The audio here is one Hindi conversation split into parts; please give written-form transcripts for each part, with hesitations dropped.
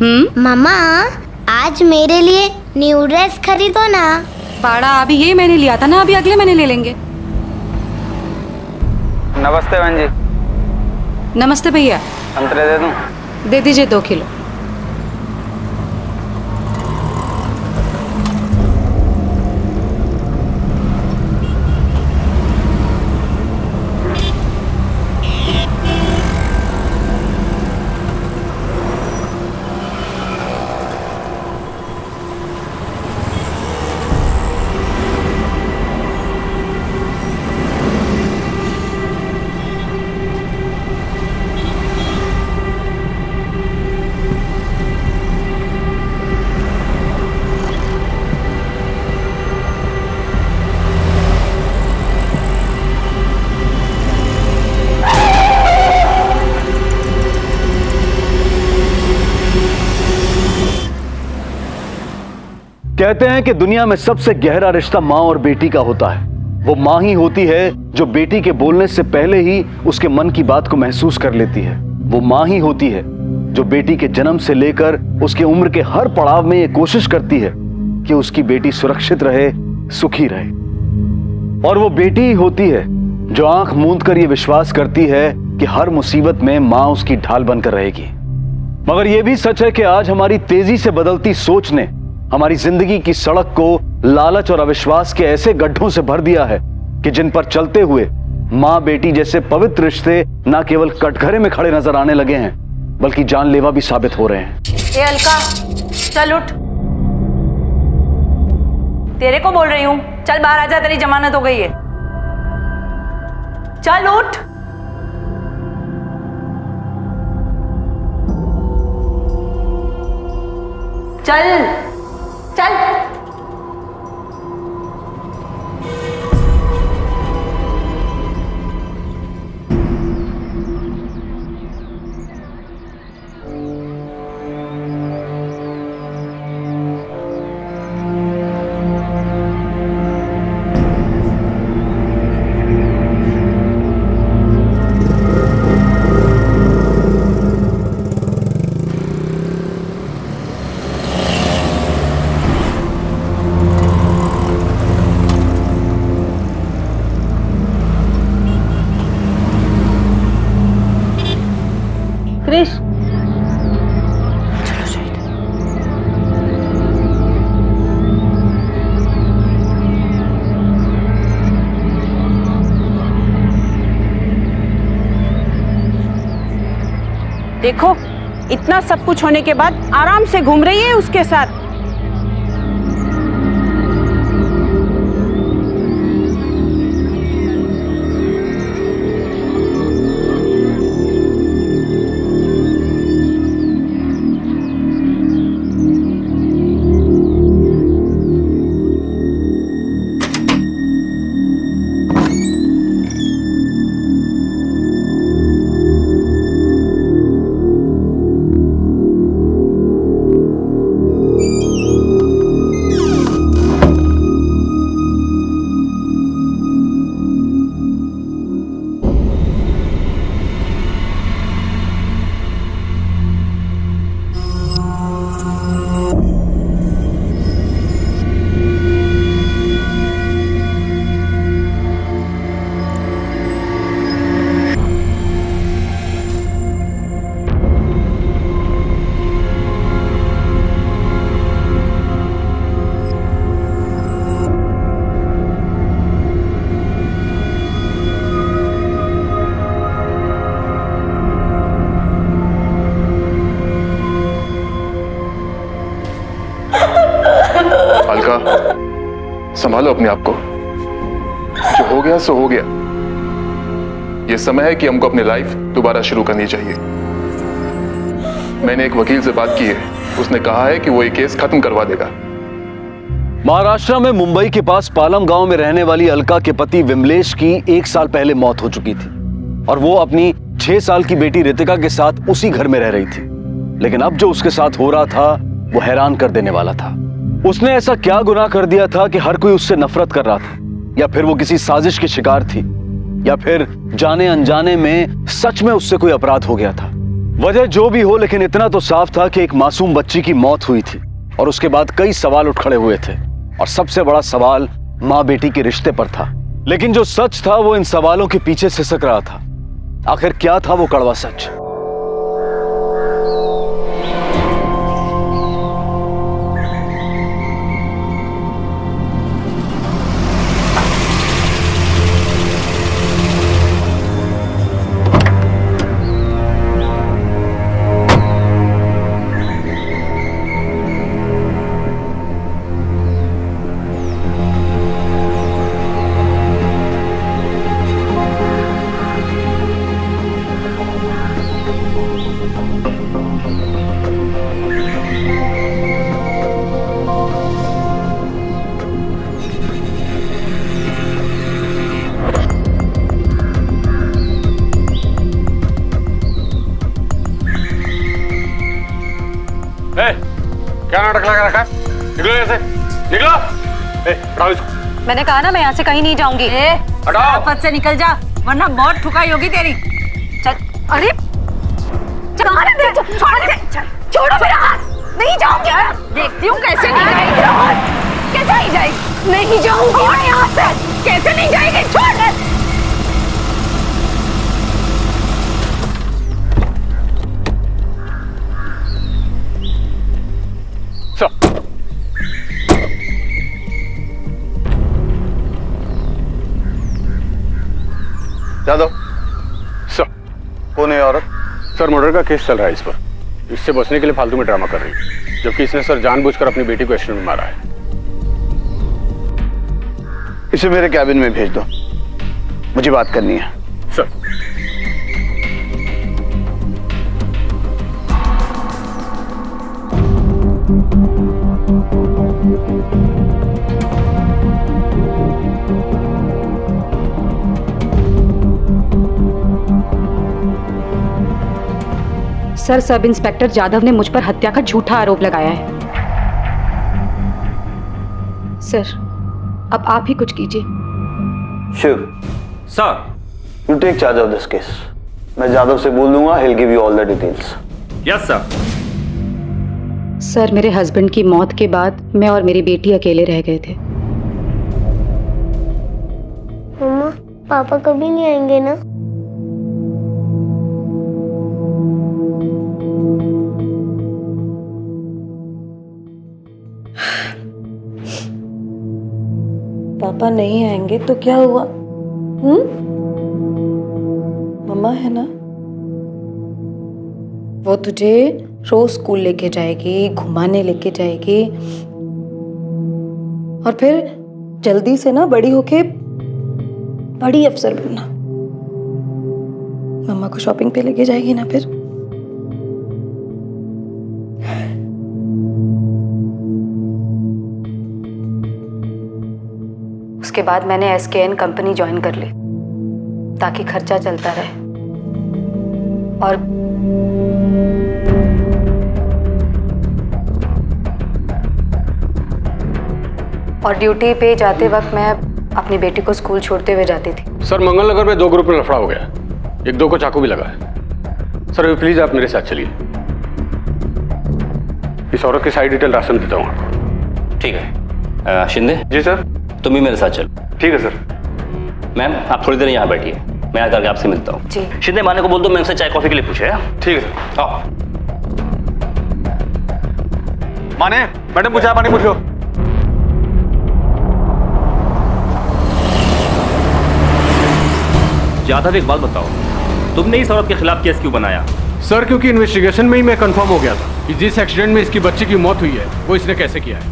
मामा आज मेरे लिए न्यू ड्रेस खरीदो ना। बाड़ा अभी ये मैंने लिया था ना, अभी अगले महीने ले लेंगे। नमस्ते बहन जी। नमस्ते भैया। संतरे दे दूं? दे दीजिए 2 किलो। कहते हैं कि दुनिया में सबसे गहरा रिश्ता माँ और बेटी का होता है। वो माँ ही होती है जो बेटी के बोलने से पहले ही उसके मन की बात को महसूस कर लेती है। वो माँ ही होती है जो बेटी के जन्म से लेकर उसके उम्र के हर पड़ाव में ये कोशिश करती है कि उसकी बेटी सुरक्षित रहे, सुखी रहे। और वो बेटी ही होती है जो आंख मूंद कर ये विश्वास करती है कि हर मुसीबत में माँ उसकी ढाल बनकर रहेगी। मगर यह भी सच है कि आज हमारी तेजी से बदलती सोच ने हमारी जिंदगी की सड़क को लालच और अविश्वास के ऐसे गड्ढों से भर दिया है कि जिन पर चलते हुए माँ बेटी जैसे पवित्र रिश्ते न केवल कटघरे में खड़े नजर आने लगे हैं बल्कि जानलेवा भी साबित हो रहे हैं। ए अलका, चल उठ। तेरे को बोल रही हूं, चल बाहर आजा, तेरी जमानत हो गई है। चल उठ। चल चल। क्रिश, चलो शायद। देखो, इतना सब कुछ होने के बाद आराम से घूम रही है उसके साथ। अलका, संभालो अपने आप को। जो हो गया सो हो गया। यह समय है कि हमको अपनी लाइफ दोबारा शुरू करनी चाहिए। मैंने एक वकील से बात की है, उसने कहा है कि वो ये केस खत्म करवा देगा। महाराष्ट्र में मुंबई के पास पालम गांव में रहने वाली अलका के पति विमलेश की 1 साल पहले मौत हो चुकी थी और वो अपनी 6 साल की बेटी रितिका के साथ उसी घर में रह रही थी। लेकिन अब जो उसके साथ हो रहा था वो हैरान कर देने वाला था। उसने ऐसा क्या गुनाह कर दिया था कि हर कोई उससे नफरत कर रहा था? या फिर वो किसी साजिश की शिकार थी? या फिर जाने अनजाने में सच में उससे कोई अपराध हो गया था? वजह जो भी हो, लेकिन इतना तो साफ था कि एक मासूम बच्ची की मौत हुई थी और उसके बाद कई सवाल उठ खड़े हुए थे और सबसे बड़ा सवाल माँ बेटी के रिश्ते पर था। लेकिन जो सच था वो इन सवालों के पीछे सिसक रहा था। आखिर क्या था वो कड़वा सच? क्या नाटक लगा रखा है? निकलो यहाँ से, निकलो। हटाओ इसको। मैंने कहा ना मैं यहाँ से कहीं नहीं जाऊंगी। हटाओ। पद से निकल जा वरना बहुत ठुकाई होगी तेरी। चल। अरे छोड़ो मेरा हाथ। नहीं जाऊंगी। देखती हूँ कैसे नहीं जाएगी। कैसे नहीं जाएगी? नहीं जाऊंगी मैं यहाँ से। कैसे नहीं जाएगी? छोड़। यादव सर। कौन है औरत? सर मर्डर का केस चल रहा है इस पर। इससे बचने के लिए फालतू में ड्रामा कर रही है, जबकि इसने सर जानबूझकर अपनी बेटी को एक्सीडेंट में मारा है। इसे मेरे कैबिन में भेज दो, मुझे बात करनी है। Sir. Sir, sub inspector Jadhav ने मुझ पर हत्या का झूठा आरोप लगाया है। सर, अब आप ही कुछ कीजिए। Shiv sir. You take charge of this case. मैं जाधव से बोल दूंगा, he'll give you all the details. Yes sir. Sir, मेरे हस्बैंड की मौत के बाद मैं और मेरी बेटी अकेले रह गए थे। मम्मा, पापा कभी नहीं आएंगे ना? पापा नहीं आएंगे तो क्या हुआ? मम्मा है ना, वो तुझे रोज स्कूल लेके जाएगी, घुमाने लेके जाएगी और फिर जल्दी से ना बड़ी होके बड़ी अफसर बनना। मम्मा को शॉपिंग पे लेके जाएगी ना फिर। उसके बाद मैंने SKN कंपनी ज्वाइन कर ली ताकि खर्चा चलता रहे और ड्यूटी पे जाते वक्त मैं अपनी बेटी को स्कूल छोड़ते हुए जाती थी। सर, मंगल नगर में 2 ग्रुप में लफड़ा हो गया, 1-2 को चाकू भी लगा है। सर, प्लीज आप मेरे साथ चलिए। इस औरत की सारी डिटेल राशन देता हूँ आपको। ठीक है। शिंदे जी सर। तुम भी मेरे साथ चलो। ठीक है सर। मैम, आप थोड़ी देर यहाँ बैठिए, मैं आकर आपसे मिलता हूँ। जी। शिंदे माने को बोल दो मैं उनसे चाय कॉफी के लिए पूछे। ठीक है सर। आओ। माने, मैडम पूछा पानी पूछ लो। जाधव, एक बात बताओ, तुमने इस औरत के खिलाफ केस क्यों बनाया? सर, क्योंकि इन्वेस्टिगेशन में ही मैं कंफर्म हो गया था कि जिस एक्सीडेंट में इसकी बच्ची की मौत हुई है वो इसने कैसे किया है।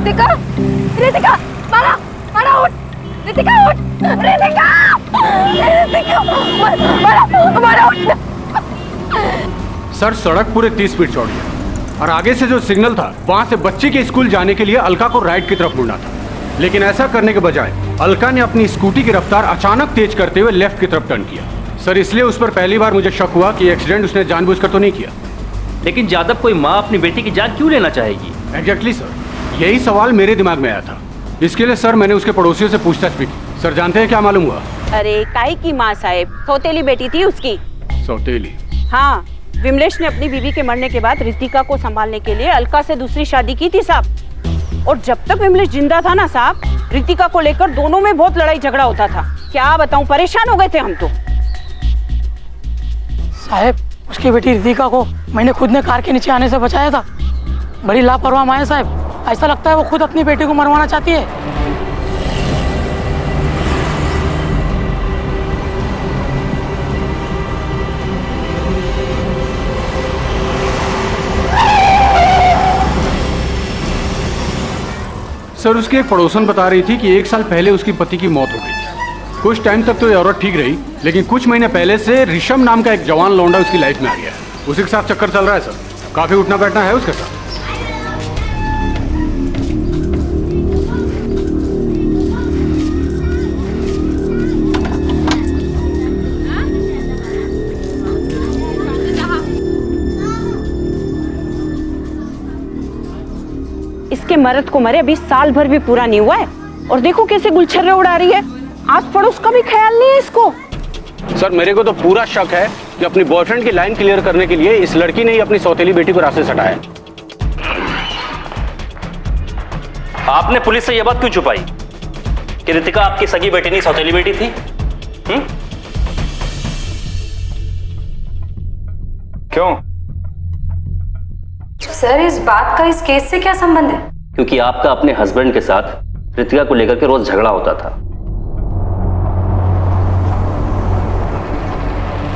रितिका, रितिका, मारा, मारा उठ, रितिका उठ, रितिका, रितिका, मारा, मारा उठ। सर सड़क पूरे 30 फीट चौड़ी है और आगे से जो सिग्नल था वहां से बच्ची के स्कूल जाने के लिए अलका को राइट की तरफ मुड़ना था, लेकिन ऐसा करने के बजाय अलका ने अपनी स्कूटी की रफ्तार अचानक तेज करते हुए लेफ्ट की तरफ टर्न किया। सर इसलिए उस पर पहली बार मुझे शक हुआ कि एक्सीडेंट उसने जानबूझकर तो नहीं किया। लेकिन जादव, कोई माँ अपनी बेटी की जान क्यों लेना चाहेगी? एग्जैक्टली सर, यही सवाल मेरे दिमाग में आया था। इसके लिए सर मैंने उसके पड़ोसियों से पूछताछ भी की। सर जानते हैं क्या मालूम हुआ? अरे काई की माँ साहेब, सौतेली बेटी थी उसकी। सौतेली? हाँ, विमलेश ने अपनी बीवी के मरने के बाद रितिका को संभालने के लिए अलका से दूसरी शादी की थी साहब। और जब तक विमलेश जिंदा था ना साहब, रितिका को लेकर दोनों में बहुत लड़ाई झगड़ा होता था। क्या बताऊं, परेशान हो गए थे हम तो। साहब, उसकी बेटी रितिका को मैंने खुद ने कार के नीचे आने से बचाया था। बड़ी लापरवाह माँ है साहब, ऐसा लगता है वो खुद अपनी बेटी को मरवाना चाहती है। सर उसकी एक पड़ोसन बता रही थी कि 1 साल पहले उसकी पति की मौत हो गई थी। कुछ टाइम तक तो ये औरत ठीक रही, लेकिन कुछ महीने पहले से ऋषभ नाम का एक जवान लौंडा उसकी लाइफ में आ गया है। उसी के साथ चक्कर चल रहा है सर, काफी उठना बैठना है उसके साथ। इसके मर्द को मरे अभी साल भर भी पूरा नहीं हुआ है और देखो कैसे गुलछर्रे उड़ा रही है। आस पड़ोस का भी ख्याल नहीं है इसको। सर मेरे को तो पूरा शक है कि अपनी बॉयफ्रेंड की लाइन क्लियर करने के लिए इस लड़की ने ही अपनी सौतेली बेटी को रास्ते से हटाया। आपने पुलिस से यह बात क्यों छुपाई कि रितिका आपकी सगी बेटी नहीं सौतेली बेटी थी? क्यों? सर, इस बात का इस केस से क्या संबंध है? क्योंकि आपका अपने हस्बैंड के साथ रितिका को लेकर के रोज झगड़ा होता था।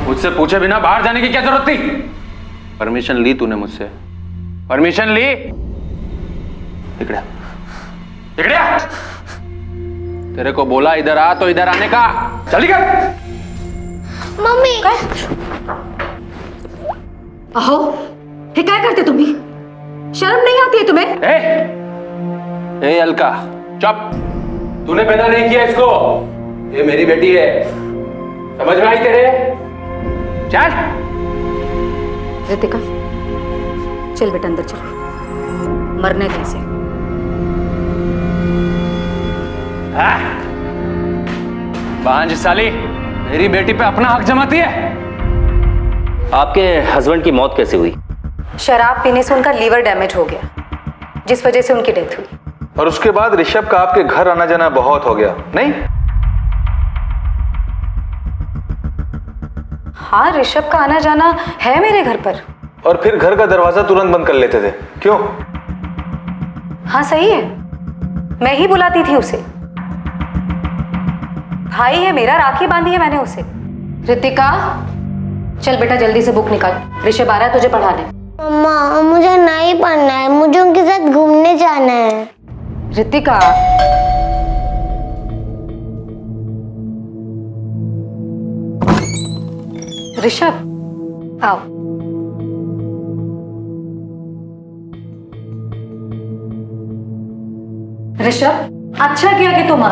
मुझसे पूछे बिना बाहर जाने की क्या जरूरत थी? परमिशन ली तूने मुझसे? परमिशन ली? इकड़िया, इकड़िया, तेरे को बोला इधर आ तो इधर आने का। चली गई। मम्मी, अहो, ये क्या करते तुम्ही? शर्म नहीं आती है तुम्हें? ए अलका, चुप। तूने पैदा नहीं किया इसको, ये मेरी बेटी है। समझ में आई तेरे? चल। रितिका, चल बेटा अंदर चल, मरने दे इसे। भांज साली, मेरी बेटी पे अपना हक जमाती है। आपके हस्बैंड की मौत कैसे हुई? शराब पीने से उनका लीवर डैमेज हो गया, जिस वजह से उनकी डेथ हुई। और उसके बाद ऋषभ का आपके घर आना जाना बहुत हो गया, नहीं? हाँ, ऋषभ का आना जाना है मेरे घर पर। और फिर घर का दरवाजा तुरंत बंद कर लेते थे, क्यों? हाँ सही है, मैं ही बुलाती थी उसे। भाई है मेरा, राखी बांधी है मैंने उसे। रितिका, चल बेटा जल्दी से बुक निकाल, ऋषभ आ रहा है तुझे पढ़ाने। मम्मा, मुझे नहीं पढ़ना है, मुझे उनके साथ घूमने जाना है। रितिका, ऋषभ आओ। ऋषभ, अच्छा किया कि तुम आ।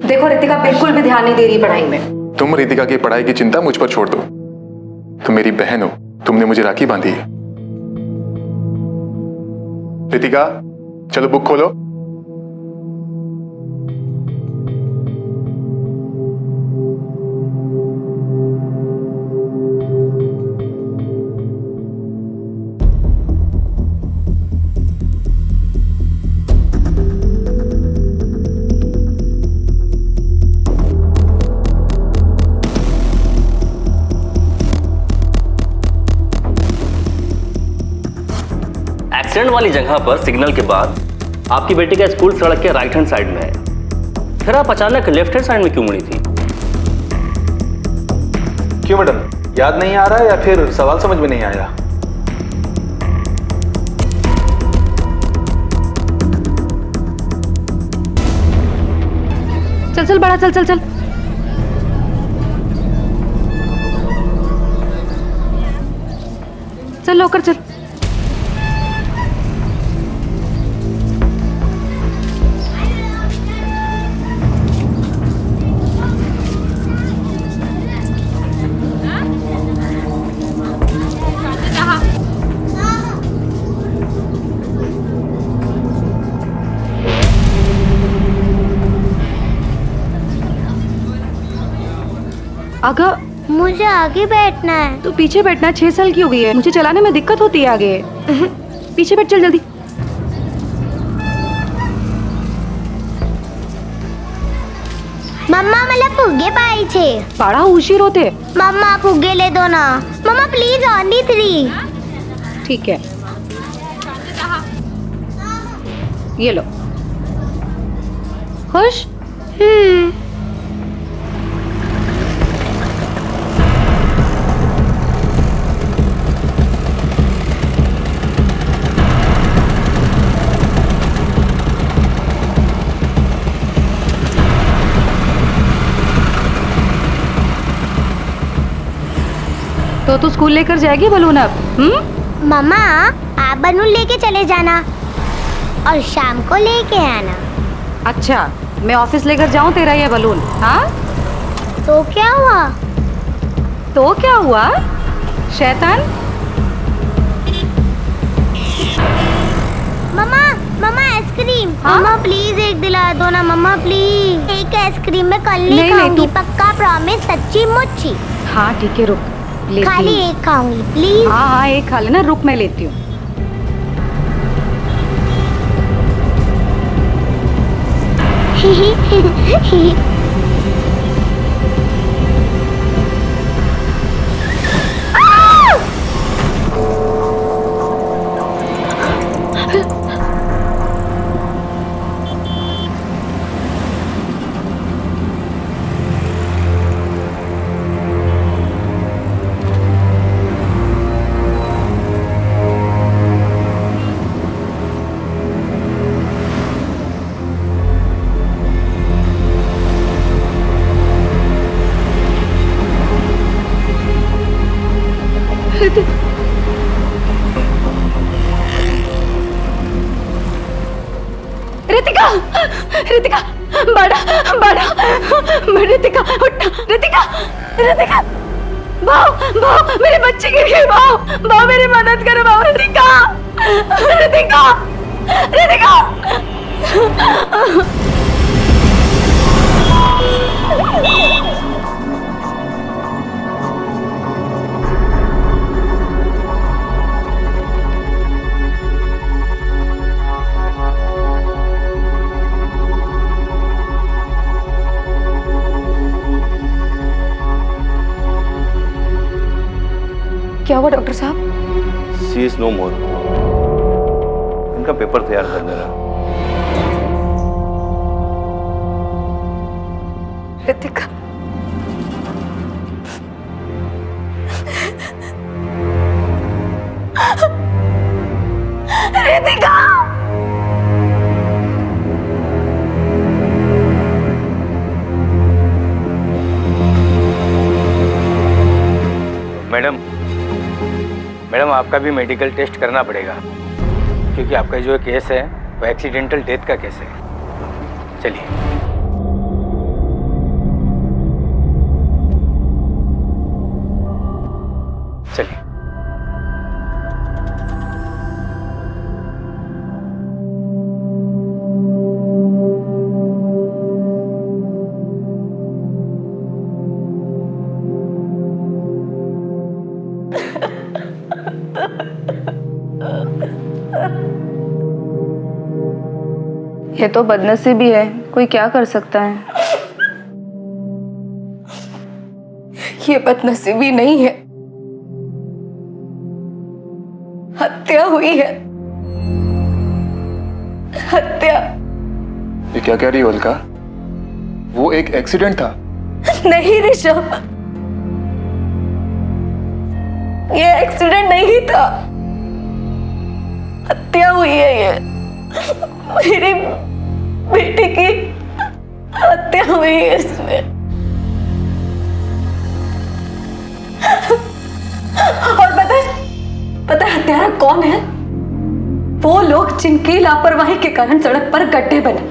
देखो रितिका बिल्कुल भी ध्यान नहीं दे रही पढ़ाई में। तुम रितिका की पढ़ाई की चिंता मुझ पर छोड़ दो। तुम मेरी बहन हो, तुमने मुझे राखी बांधी है। रितिका, चलो बुक खोलो। एक्सीडेंट वाली जगह पर सिग्नल के बाद आपकी बेटी का स्कूल सड़क के राइट हैंड साइड में है, फिर आप अचानक लेफ्ट हैंड साइड में क्यों मुड़ी थी? क्यों मैडम, याद नहीं आ रहा है या फिर सवाल समझ में नहीं आया? चल चल बड़ा, चल चल चल। चल लौकर चल। अगर मुझे आगे बैठना है। तू पीछे बैठना, 6 साल की हो गई है, मुझे चलाने में दिक्कत होती है आगे। पीछे बैठ, चल जल्दी। मम्मा मला फुगे पाहिजे। बड़ा उशीर होते। मम्मा फुगे ले दो ना। मम्मा प्लीज ओनली 3। ठीक है, ये लो। खुश? तो तू स्कूल लेकर जाएगी बलून अब? मम्मा आप बलून लेके चले जाना और शाम को लेके आना। अच्छा, मैं ऑफिस लेकर जाऊं तेरा ये बलून? हाँ, तो क्या हुआ? तो क्या हुआ शैतान? मम्मा मम्मा आइसक्रीम। हाँ? मम्मा प्लीज एक दिला दो ना। मम्मा प्लीज एक आइसक्रीम मैं कल नहीं, नहीं नहीं, खाऊंगी। तू- पक्का प्रॉमिस, सच्ची मुच्ची। हाँ ठीक है, रुक लेती खाली हूँ। एक खाऊंगी प्लीज। हाँ हाँ, एक खा लेना, रुक मैं लेती हूँ। रितिका, रितिका, बड़ा बड़ा रितिका, उठना रितिका, रितिका। भाव भाव, मेरे बच्चे गिर गए। भाव भाव, मेरी मदद करो भाव। रितिका, रितिका, रितिका। क्या हुआ डॉक्टर साहब? सी इज नो मोर। इनका पेपर तैयार कर देना। रितिका, रितिका। मैडम, मैडम आपका भी मेडिकल टेस्ट करना पड़ेगा क्योंकि आपका जो केस है वो एक्सीडेंटल डेथ का केस है। चलिए। चलिए। ये तो बदनसीबी है, कोई क्या कर सकता है। ये बदनसीबी नहीं है, हत्या हुई है, हत्या। ये क्या कह रही हो अलका? वो एक एक्सीडेंट था। नहीं ऋषभ, ये एक्सीडेंट नहीं था, हत्या हुई है। ये मेरी बेटी की हत्या हुई है इसमें। और पता है हत्यारा कौन है? वो लोग जिनकी लापरवाही के कारण सड़क पर गड्ढे बने।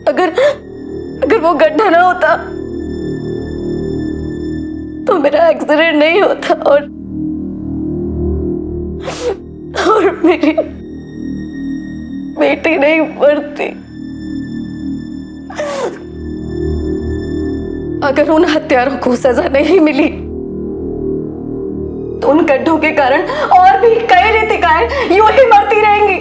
अगर वो गड्ढा ना होता तो मेरा एक्सीडेंट नहीं होता और मेरी बेटी नहीं मरती। अगर उन हत्यारों को सजा नहीं मिली तो उन गड्ढों के कारण और भी कई रितिकाएं यूं ही मरती रहेंगी।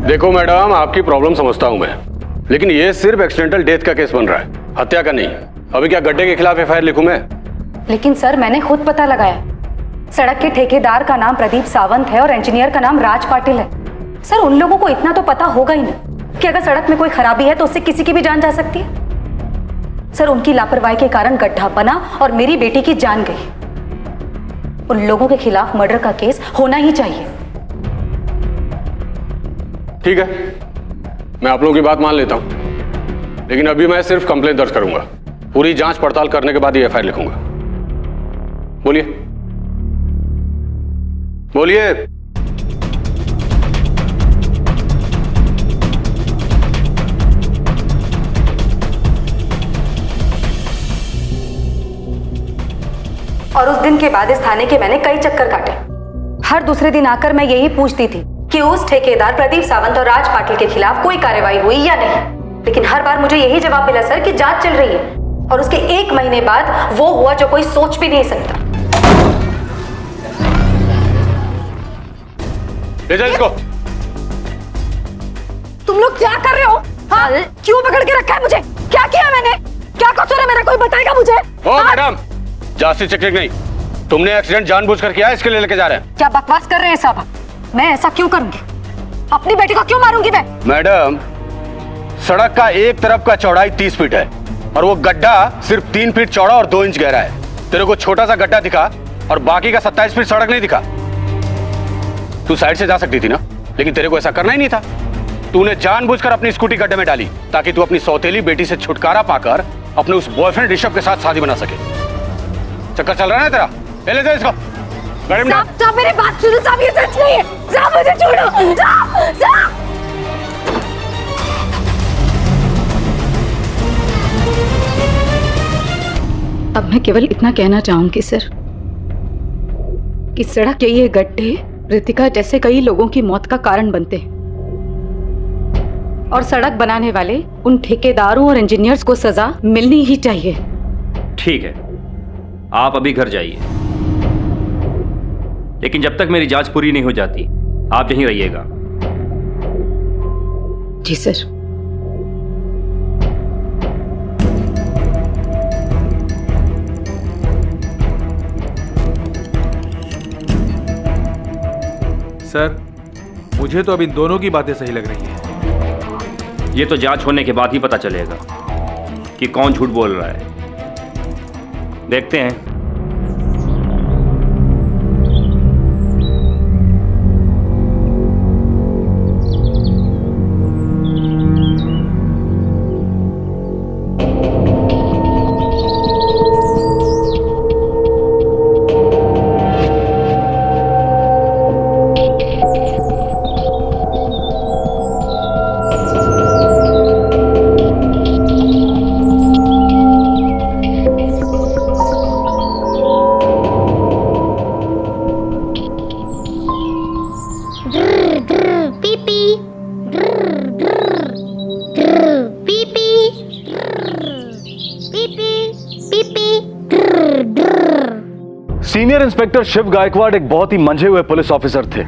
देखो मैडम, आपकी प्रॉब्लम समझता हूं मैं, लेकिन ये सिर्फ एक्सीडेंटल डेथ का केस बन रहा है, हत्या का नहीं। अभी क्या गड्ढे के खिलाफ एफआईआर लिखूं मैं? लेकिन सर मैंने खुद पता लगाया, सड़क के ठेकेदार का नाम प्रदीप सावंत है और इंजीनियर का नाम राज पाटिल है। सर उन लोगों को इतना तो पता होगा ही नहीं कि अगर सड़क में कोई खराबी है तो उससे किसी की भी जान जा सकती है। सर उनकी लापरवाही के कारण गड्ढा बना और मेरी बेटी की जान गई। उन लोगों के खिलाफ मर्डर का केस होना ही चाहिए। ठीक है, मैं आप लोगों की बात मान लेता हूं, लेकिन अभी मैं सिर्फ कंप्लेंट दर्ज करूंगा। पूरी जांच पड़ताल करने के बाद ही एफआईआर लिखूंगा। बोलिए बोलिए। और उस दिन के बाद इस थाने के मैंने कई चक्कर काटे। हर दूसरे दिन आकर मैं यही पूछती थी कि उस ठेकेदार प्रदीप सावंत और राज पाटिल के खिलाफ कोई कार्रवाई हुई या नहीं, लेकिन हर बार मुझे यही जवाब मिला सर कि जांच चल रही है। और उसके 1 महीने बाद वो हुआ जो कोई सोच भी नहीं सकता। ले जा इसको। तुम लोग क्या कर रहे हो? हाँ? क्यों पकड़ के रखा है मुझे? क्या किया मैंने? क्या कसूर है मेरा? कोई बताएगा मुझे? ओ मैडम, जांच चेक नहीं, तुमने एक्सीडेंट जानबूझकर किया है, इसके लिए लेके जा रहे हैं। क्या बकवास कर रहे हैं साहब? मैं ऐसा क्यों करूंगी? अपनी बेटी को क्यों मारूंगी मैं? मैडम, सड़क का एक तरफ का चौड़ाई 30 फीट है और वो गड्ढा सिर्फ 3 फीट चौड़ा और 2 इंच गहरा है। तेरे को छोटा सा गड्ढा दिखा और बाकी का 27 फीट सड़क नहीं दिखा। तू साइड से जा सकती थी ना, लेकिन तेरे को ऐसा करना ही नहीं था। तूने जानबूझकर अपनी स्कूटी गड्ढे में डाली ताकि तू अपनी सौतेली बेटी से छुटकारा पाकर अपने उस बॉयफ्रेंड ऋषभ के साथ शादी बना सके। चक्कर चल रहा है तेरा? ले जा इसको। साहब मेरी बात सुनो साहब, ये सच नहीं है। साहब मुझे छोड़ो। साहब अब मैं केवल इतना कहना चाहूंगी सर कि सड़क के ये गड्ढे रितिका जैसे कई लोगों की मौत का कारण बनते हैं और सड़क बनाने वाले उन ठेकेदारों और इंजीनियर्स को सजा मिलनी ही चाहिए। ठीक है, आप अभी घर जाइए, लेकिन जब तक मेरी जांच पूरी नहीं हो जाती आप यहीं रहिएगा। जी सर। सर, मुझे तो अब इन दोनों की बातें सही लग रही हैं। ये तो जांच होने के बाद ही पता चलेगा कि कौन झूठ बोल रहा है। देखते हैं। सीनियर इंस्पेक्टर शिव गायकवाड़ एक बहुत ही मंझे हुए पुलिस ऑफिसर थे।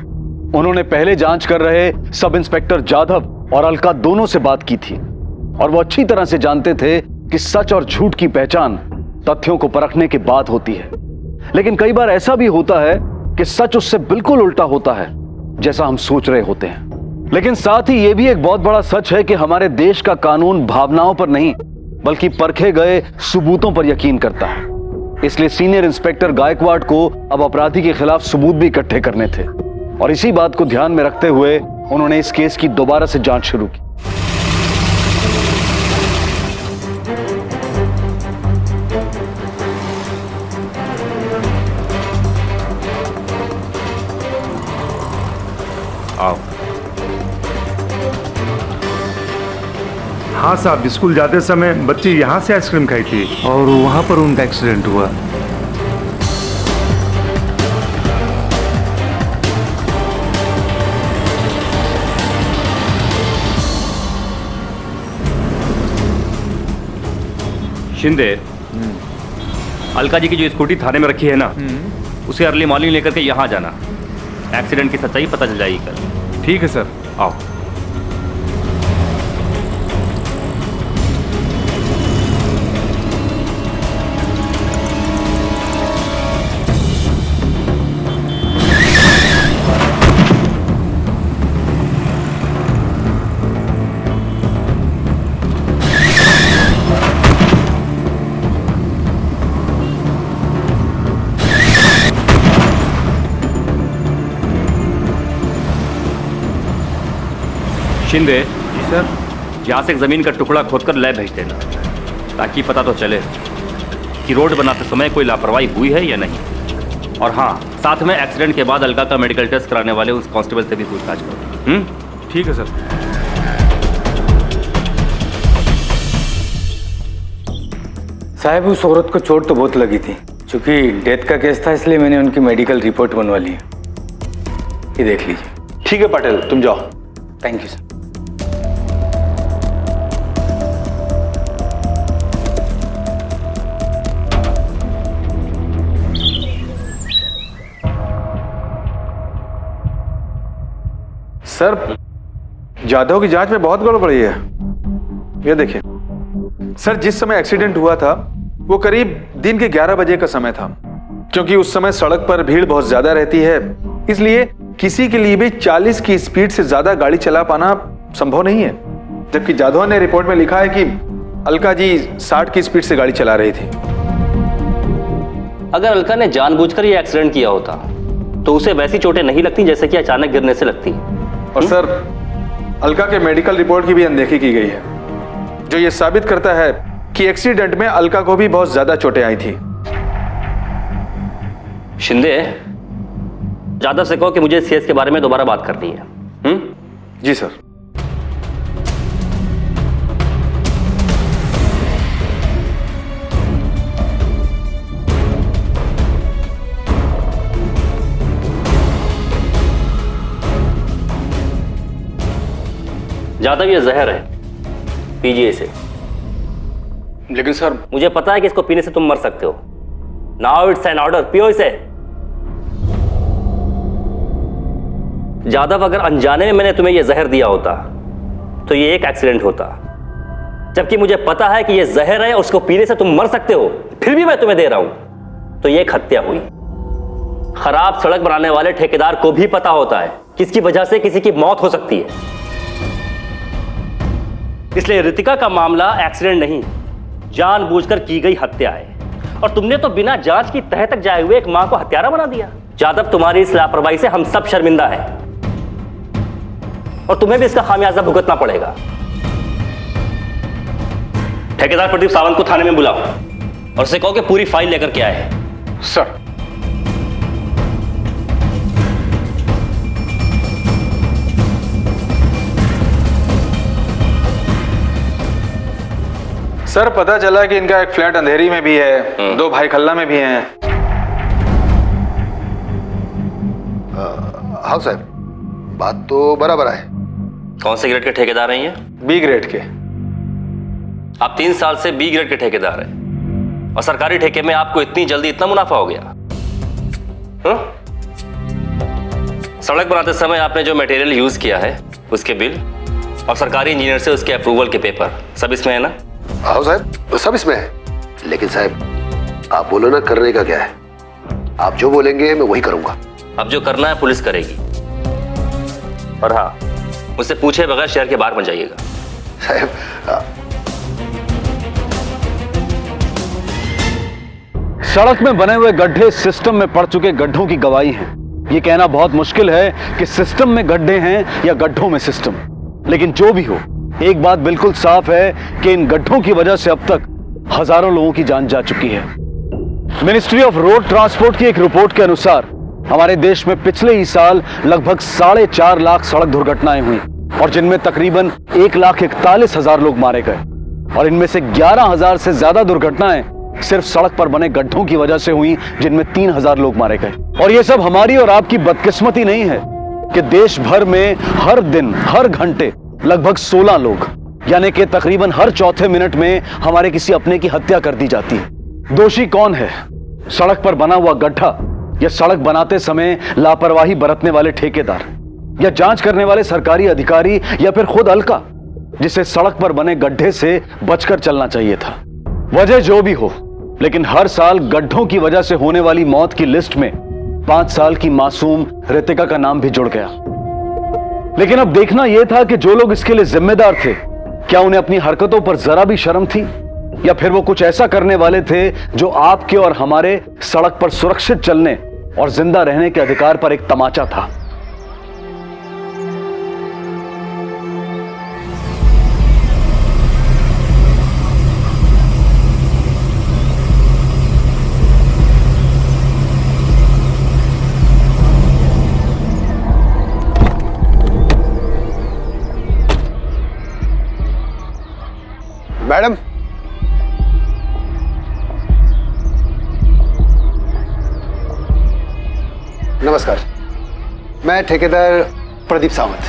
उन्होंने पहले जांच कर रहे सब इंस्पेक्टर जाधव और अलका दोनों से बात की थी और वो अच्छी तरह से जानते थे कि सच और झूठ की पहचान तथ्यों को परखने के बाद होती है। लेकिन कई बार ऐसा भी होता है कि सच उससे बिल्कुल उल्टा होता है जैसा हम सोच रहे होते हैं। लेकिन साथ ही यह भी एक बहुत बड़ा सच है कि हमारे देश का कानून भावनाओं पर नहीं बल्कि परखे गए सबूतों पर यकीन करता है। इसलिए सीनियर इंस्पेक्टर गायकवाड़ को अब अपराधी के खिलाफ सबूत भी इकट्ठे करने थे और इसी बात को ध्यान में रखते हुए उन्होंने इस केस की दोबारा से जांच शुरू की। हाँ साहब, स्कूल जाते समय बच्ची यहाँ से आइसक्रीम खाई थी और वहाँ पर उनका एक्सीडेंट हुआ। शिंदे, अलका जी की जो स्कूटी थाने में रखी है ना, उसे अर्ली मॉर्निंग लेकर के यहाँ जाना। एक्सीडेंट की सच्चाई पता चल जाएगी कल। ठीक है सर, आओ। शिंदे जी सर। यहाँ से एक जमीन का टुकड़ा खोदकर लैब भेज देना, ताकि पता तो चले कि रोड बनाते समय कोई लापरवाही हुई है या नहीं। और हाँ, साथ में एक्सीडेंट के बाद अलका का मेडिकल टेस्ट कराने वाले उस कांस्टेबल से भी पूछताछ करो। ठीक है सर। साहब, उस औरत को चोट तो बहुत लगी थी। क्योंकि डेथ का केस था इसलिए मैंने उनकी मेडिकल रिपोर्ट बनवा ली है। ये देख लीजिए। ठीक है पटेल, तुम जाओ। Thank you sir. Sir, Jadhav की जांच में बहुत गड़बड़ी है। ये देखिए सर, जिस समय एक्सीडेंट हुआ था वो करीब दिन के 11 बजे का समय था। क्योंकि उस समय सड़क पर भीड़ बहुत ज्यादा रहती है, इसलिए किसी के लिए भी 40 की स्पीड से ज्यादा गाड़ी चला पाना संभव नहीं है। जबकि जाधव ने रिपोर्ट में लिखा है कि अलका जी 60 की स्पीड से गाड़ी चला रही थी। अगर अलका ने जानबूझकर ये एक्सीडेंट किया होता तो उसे वैसी चोटें नहीं लगती जैसे कि अचानक गिरने से लगती। और सर, अलका के मेडिकल रिपोर्ट की भी अनदेखी की गई है, जो ये साबित करता है कि एक्सीडेंट में अलका को भी बहुत ज्यादा चोटें आई थी। शिंदे, जाधव से कहो कि मुझे इस केस के बारे में दोबारा बात करनी है। जी सर। जाधव, ये जहर है, पीजिए इसे। लेकिन सर, मुझे पता है कि इसको पीने से तुम मर सकते हो। नाउ इट्स एन ऑर्डर, पियो इसे। जाधव, अगर अनजाने में मैंने तुम्हें यह जहर दिया होता तो ये एक एक्सीडेंट होता। जबकि मुझे पता है कि यह जहर है, उसको पीने से तुम मर सकते हो, फिर भी मैं तुम्हें दे रहा हूं, तो ये एक हत्या हुई। खराब सड़क बनाने वाले ठेकेदार को भी पता होता है कि इसकी वजह से किसी की मौत हो सकती है। इसलिए रितिका का मामला एक्सीडेंट नहीं, जानबूझकर की गई हत्या है। और तुमने तो बिना जांच की तह तक जाए हुए एक मां को हत्यारा बना दिया। जाधव, तुम्हारी इस लापरवाही से हम सब शर्मिंदा हैं और तुम्हें भी इसका खामियाजा भुगतना पड़ेगा। ठेकेदार प्रदीप सावंत को थाने में बुलाओ और उसे कहो कि पूरी फाइल लेकर के आए। सर। सर, पता चला कि इनका एक फ्लैट अंधेरी में भी है, 2 भाई खल्ला में भी हैं। हाँ साहब, बात तो बराबर है। कौन से ग्रेड के ठेकेदार हैं ये? बी ग्रेड के। आप 3 साल से बी ग्रेड के ठेकेदार हैं और सरकारी ठेके में आपको इतनी जल्दी इतना मुनाफा हो गया। सड़क बनाते समय आपने जो मटेरियल यूज किया है उसके बिल और सरकारी इंजीनियर से उसके अप्रूवल के पेपर सब इसमें है ना? हाँ साहब, सब इसमें है। लेकिन साहब, आप बोलो ना, करने का क्या है? आप जो बोलेंगे मैं वही करूंगा। अब जो करना है पुलिस करेगी। और हाँ, मुझसे पूछे बगैर शहर के बाहर मत जाइएगा। साहब, सड़क में बने हुए गड्ढे सिस्टम में पड़ चुके गड्ढों की गवाही हैं। ये कहना बहुत मुश्किल है कि सिस्टम में गड्ढे हैं या गड्ढों में सिस्टम। लेकिन जो भी हो, एक बात बिल्कुल साफ है कि इन गड्ढों की वजह से अब तक हजारों लोगों की जान जा चुकी है। मिनिस्ट्री ऑफ रोड ट्रांसपोर्ट की एक रिपोर्ट के अनुसार हमारे देश में पिछले ही साल लगभग 4.5 लाख सड़क दुर्घटनाएं हुई और जिनमें तकरीबन 1,41,000 लोग मारे गए, और इनमें से 11,000 से ज्यादा दुर्घटनाएं सिर्फ सड़क पर बने गड्ढों की वजह से हुई, जिनमें 3,000 लोग मारे गए। और ये सब हमारी और आपकी बदकिस्मती नहीं है कि देश भर में हर दिन हर घंटे लगभग 16 लोग, यानी कि तकरीबन हर चौथे मिनट में हमारे किसी अपने की हत्या कर दी जाती है। दोषी कौन है? सड़क पर बना हुआ गड्ढा, या सड़क बनाते समय लापरवाही बरतने वाले ठेकेदार, या जांच करने वाले सरकारी अधिकारी, या फिर खुद अलका, जिसे सड़क पर बने गड्ढे से बचकर चलना चाहिए था। वजह जो भी हो, लेकिन हर साल गड्ढों की वजह से होने वाली मौत की लिस्ट में 5 साल की मासूम रितिका का नाम भी जुड़ गया। लेकिन अब देखना यह था कि जो लोग इसके लिए जिम्मेदार थे, क्या उन्हें अपनी हरकतों पर जरा भी शर्म थी, या फिर वो कुछ ऐसा करने वाले थे जो आपके और हमारे सड़क पर सुरक्षित चलने और जिंदा रहने के अधिकार पर एक तमाचा था। मैडम, नमस्कार। मैं ठेकेदार प्रदीप सावंत।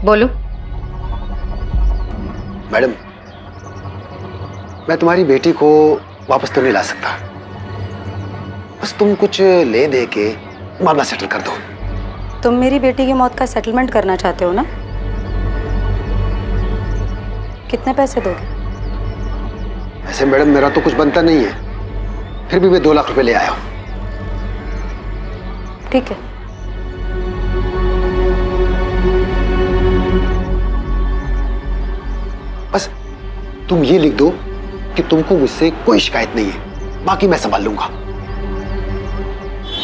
बोलो। मैडम, मैं तुम्हारी बेटी को वापस तो नहीं ला सकता, बस तुम कुछ ले दे के मामला सेटल कर दो। तुम मेरी बेटी की मौत का सेटलमेंट करना चाहते हो ना? कितने पैसे दोगे? ऐसे मैडम मेरा तो कुछ बनता नहीं है, फिर भी मैं 2 लाख रुपए ले आया हूं। ठीक है। बस तुम ये लिख दो कि तुमको मुझसे कोई शिकायत नहीं है, बाकी मैं संभाल लूंगा।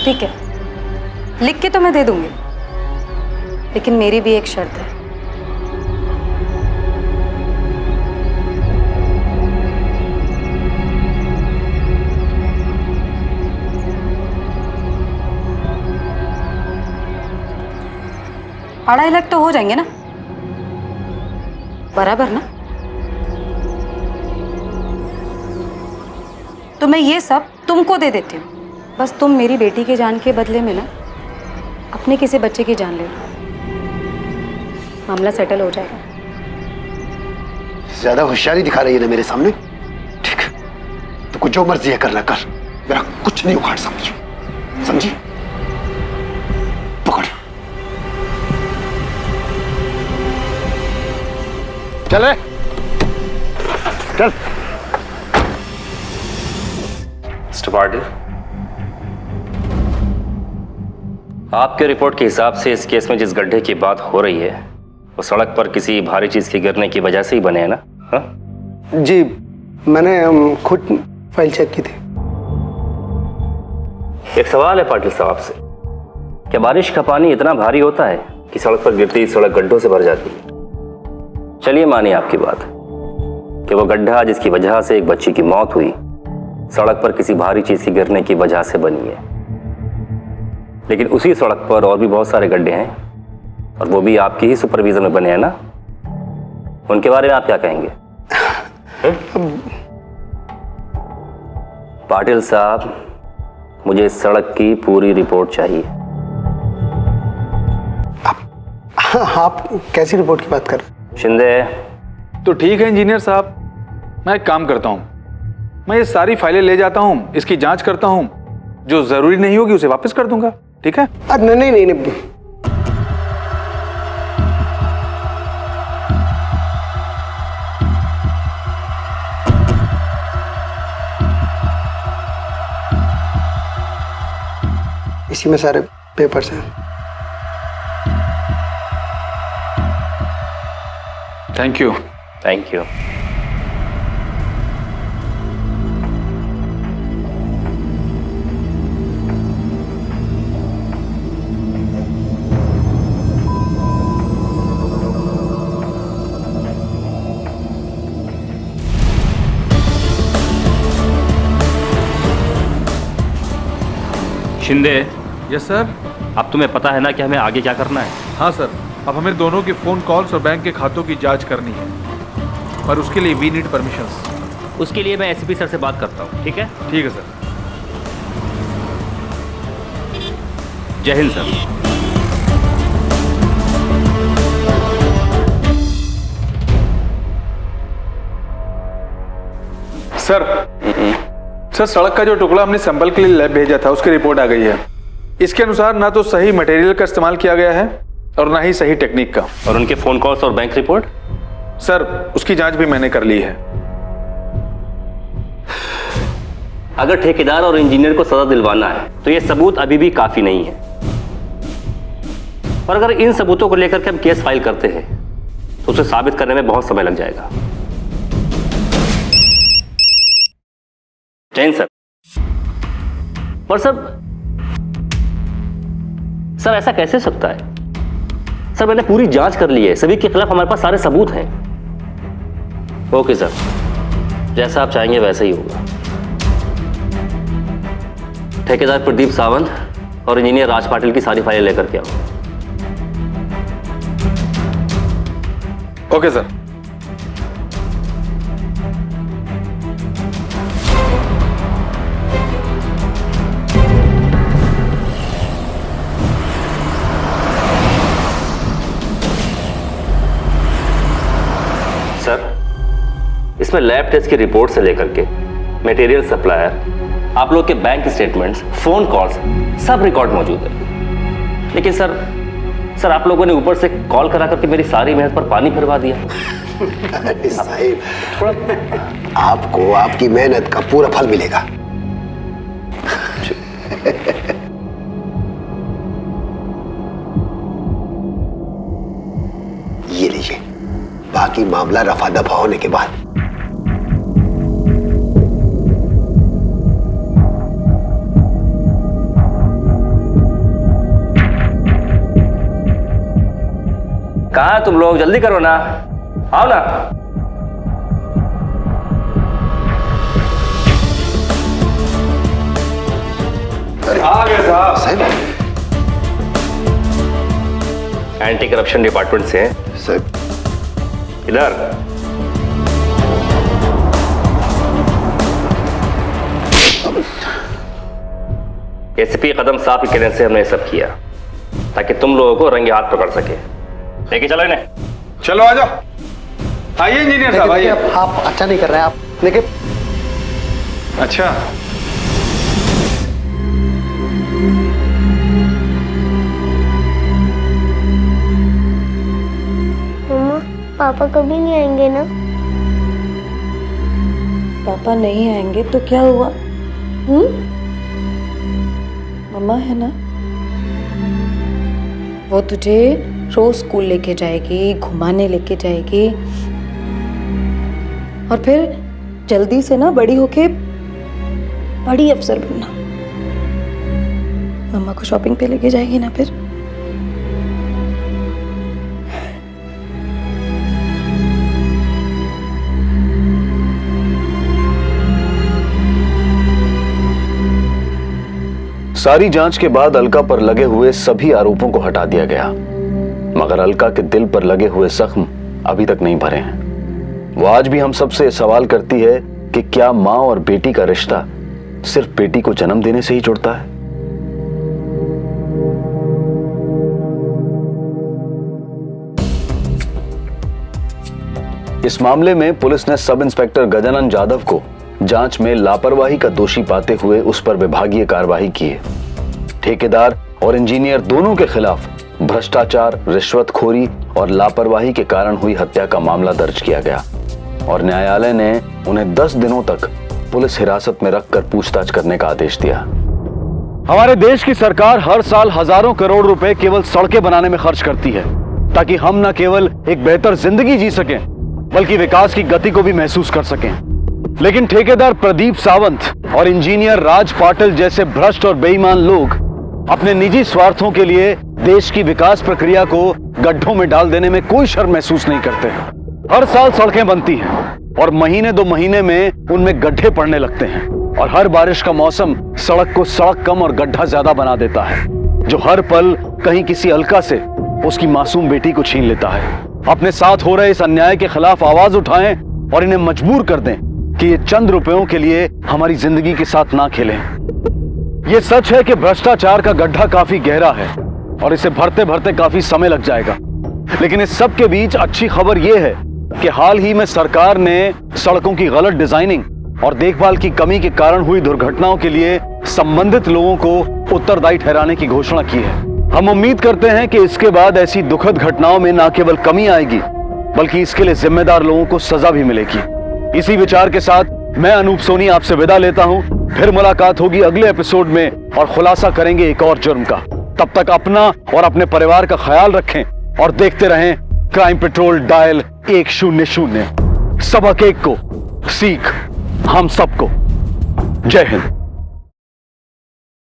ठीक है, लिख के तो मैं दे दूंगी, लेकिन मेरी भी एक शर्त है। $2.5 लाख तो हो जाएंगे ना? बराबर ना? तो मैं ये सब तुमको दे देती हूँ, बस तुम मेरी बेटी की जान के बदले में ना अपने किसी बच्चे की जान ले लो, मामला सेटल हो जाएगा। ज्यादा होशियारी दिखा रही है ना मेरे सामने। ठीक है, तो जो मर्जी है करना कर, मेरा कुछ नहीं उखाड़ समझी? पकड़। चले चल। मिस्टर पाटिल, आपके रिपोर्ट के हिसाब से इस केस में जिस गड्ढे की बात हो रही है वो सड़क पर किसी भारी चीज के गिरने की वजह से ही बने हैं ना? हा? जी, मैंने खुद फाइल चेक की थी। एक सवाल है पाटिल साहब से, क्या बारिश का पानी इतना भारी होता है कि सड़क पर गिरती सड़क गड्ढों से भर जाती है? चलिए मानिए आपकी बात कि वो गड्ढा जिसकी वजह से एक बच्ची की मौत हुई सड़क पर किसी भारी चीज के गिरने की वजह से बनी है, लेकिन उसी सड़क पर और भी बहुत सारे गड्ढे हैं और वो भी आपकी ही सुपरविजन में बने हैं ना? उनके बारे में आप क्या कहेंगे? पाटिल साहब, मुझे इस सड़क की पूरी रिपोर्ट चाहिए। आप कैसी रिपोर्ट की बात कर रहे हैं? शिंदे। तो ठीक है इंजीनियर साहब, मैं एक काम करता हूं, मैं ये सारी फाइलें ले जाता हूं, इसकी जांच करता हूं, जो जरूरी नहीं होगी उसे वापस कर दूंगा। ठीक है? नहीं। इसी में सारे पेपर्स हैं। Thank you. Thank you. Shinde. Yes sir. अब तुम्हें पता है ना कि हमें आगे क्या करना है? हाँ सर, अब हमें दोनों के फोन कॉल्स और बैंक के खातों की जांच करनी है, पर उसके लिए वी नीड परमिशंस। उसके लिए मैं एसपी सर से बात करता हूँ, ठीक है? ठीक है सर। जय हिंद सर। सर सड़क का जो टुकड़ा हमने सैंपल के लिए लैब भेजा था उसकी रिपोर्ट आ गई है। इसके अनुसार ना तो सही मटेरियल का इस्तेमाल किया गया है और ना ही सही टेक्निक का। और उनके फोन कॉल्स और बैंक रिपोर्ट? सर उसकी जांच भी मैंने कर ली है। अगर ठेकेदार और इंजीनियर को सजा दिलवाना है तो ये सबूत अभी भी काफी नहीं है, और अगर इन सबूतों को लेकर के हम केस फाइल करते हैं तो उसे साबित करने में बहुत समय लग जाएगा। जैन सर। पर सर ऐसा कैसे हो सकता है? सर मैंने पूरी जांच कर ली है, सभी के खिलाफ हमारे पास सारे सबूत हैं। ओके सर, जैसा आप चाहेंगे वैसा ही होगा। ठेकेदार प्रदीप सावंत और इंजीनियर राज पाटिल की सारी फाइलें लेकर के आओ। Okay sir. सर इसमें लैब टेस्ट की रिपोर्ट से लेकर के मटेरियल सप्लायर, आप लोग के बैंक स्टेटमेंट्स, फोन कॉल्स सब रिकॉर्ड मौजूद है। लेकिन सर आप लोगों ने ऊपर से कॉल करा करके मेरी सारी मेहनत पर पानी फिरवा दिया। अरे साहिब, आपको आपकी मेहनत का पूरा फल मिलेगा। ये लीजिए, बाकी मामला रफा दफा होने के बाद। कहाँ तुम लोग? जल्दी करो ना, आओ ना। आ गए साहब। एंटी करप्शन डिपार्टमेंट से हैं साहब। इधर एसीपी कदम साहब के कहने से हमने ये सब किया ताकि तुम लोगों को रंगे हाथ पकड़ सके। लेके चलो इन्हें। चलो आ जाओ। आइए इंजीनियर साहब, आइए। आप अच्छा नहीं कर रहे हैं आप, लेकिन अच्छा मम्मा, पापा कभी नहीं आएंगे ना? पापा नहीं आएंगे तो क्या हुआ? मम्मा है ना, वो तुझे रोज स्कूल लेके जाएगी, घुमाने लेके जाएगी, और फिर जल्दी से ना बड़ी होके बड़ी अफसर बनना। मम्मा को शॉपिंग पे लेके जाएगी ना फिर। सारी जांच के बाद अलका पर लगे हुए सभी आरोपों को हटा दिया गया, मगर अलका के दिल पर लगे हुए जख्म अभी तक नहीं भरे हैं। वो आज भी हम सबसे सवाल करती है कि क्या मां और बेटी का रिश्ता सिर्फ बेटी को जन्म देने से ही जुड़ता है? इस मामले में पुलिस ने सब इंस्पेक्टर गजानन जाधव को जांच में लापरवाही का दोषी पाते हुए उस पर विभागीय कार्रवाई की है। ठेकेदार और इंजीनियर दोनों के खिलाफ भ्रष्टाचार, रिश्वतखोरी और लापरवाही के कारण हुई हत्या का मामला दर्ज किया गया और न्यायालय ने उन्हें 10 दिनों तक पुलिस हिरासत में रखकर पूछताछ करने का आदेश दिया। हमारे देश की सरकार हर साल हजारों करोड़ रुपए केवल सड़कें बनाने में खर्च करती है ताकि हम न केवल एक बेहतर जिंदगी जी सकें बल्कि विकास की गति को भी महसूस कर सकें। लेकिन ठेकेदार प्रदीप सावंत और इंजीनियर राज पाटिल जैसे भ्रष्ट और बेईमान लोग अपने निजी स्वार्थों के लिए देश की विकास प्रक्रिया को गड्ढों में डाल देने में कोई शर्म महसूस नहीं करते। हर साल सड़कें बनती हैं और महीने 2 महीने में उनमें गड्ढे पड़ने लगते हैं और हर बारिश का मौसम सड़क को सड़क कम और गड्ढा ज्यादा बना देता है, जो हर पल कहीं किसी अलका से उसकी मासूम बेटी को छीन लेता है। अपने साथ हो रहे इस अन्याय के खिलाफ आवाज उठाएं और इन्हें मजबूर कर दें कि ये चंद रुपयों के लिए हमारी जिंदगी के साथ ना खेलें। ये सच है कि भ्रष्टाचार का गड्ढा काफी गहरा है और इसे भरते भरते काफी समय लग जाएगा, लेकिन इस सब के बीच अच्छी खबर यह है कि हाल ही में सरकार ने सड़कों की गलत डिजाइनिंग और देखभाल की कमी के कारण हुई दुर्घटनाओं के लिए संबंधित लोगों को उत्तरदायी ठहराने की घोषणा की है। हम उम्मीद करते हैं कि इसके बाद ऐसी दुखद घटनाओं में न केवल कमी आएगी बल्कि इसके लिए जिम्मेदार लोगों को सजा भी मिलेगी। इसी विचार के साथ मैं अनूप सोनी आपसे विदा लेता हूं। फिर मुलाकात होगी अगले एपिसोड में और खुलासा करेंगे एक और जुर्म का। तब तक अपना और अपने परिवार का ख्याल रखें और देखते रहें क्राइम पेट्रोल डायल 100। सबक एक को, सीख हम सबको। जय हिंद।